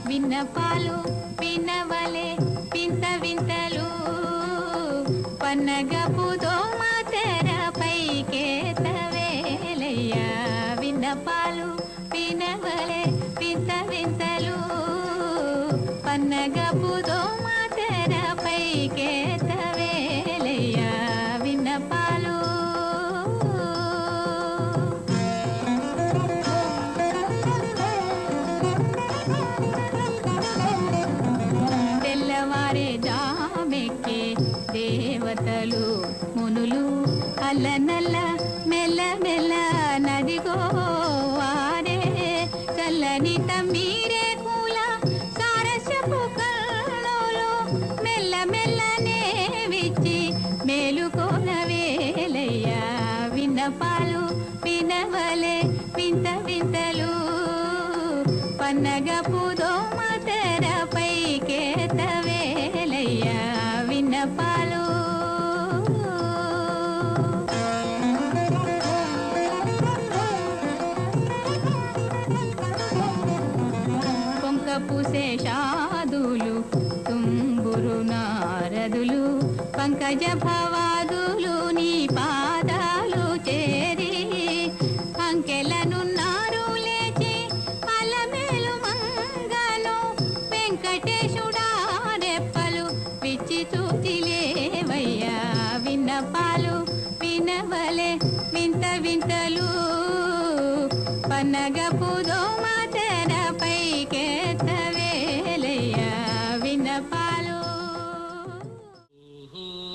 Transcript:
విన్నపాలు వినవలే వింత వింతలు పన్నగపు దోమ తెరపైకేతవేలయ్యా. విన్నపాలు వినవలే వింత వింతలు పన్నగపు దోమ తెరపైకేతవేలయ్యా. విన్నపాలు తెల్లవారే జామెక్కే దేవతలు మునులు అల్లనల్ల మెల్ల మెల్ల నదిగో వారే చల్లని తమ్మీరే కూల సారస్యపు కళ్ళలో మెల్ల మెల్లనే విచ్చి మేలుకోన వేలయ్యా. విన్నపాలు వినవలే వింత వింతలు పన్నగపు దోమ తెరపైకేతవేలయ్యా. విన్నపాలు పొంకపు శేషాదులు తుంబురు నారదులు పంకజ భవాదులు నీ పాదాలు చేరి అంకెలనున్నారు లేచి అలమేలు మంగను వెంకటేశుడా రెప్పలు పిచ్చి చూచిలేవయ్యా. విన్నపాలు వినవలే వింత వింతలు పన్నగపు దోమ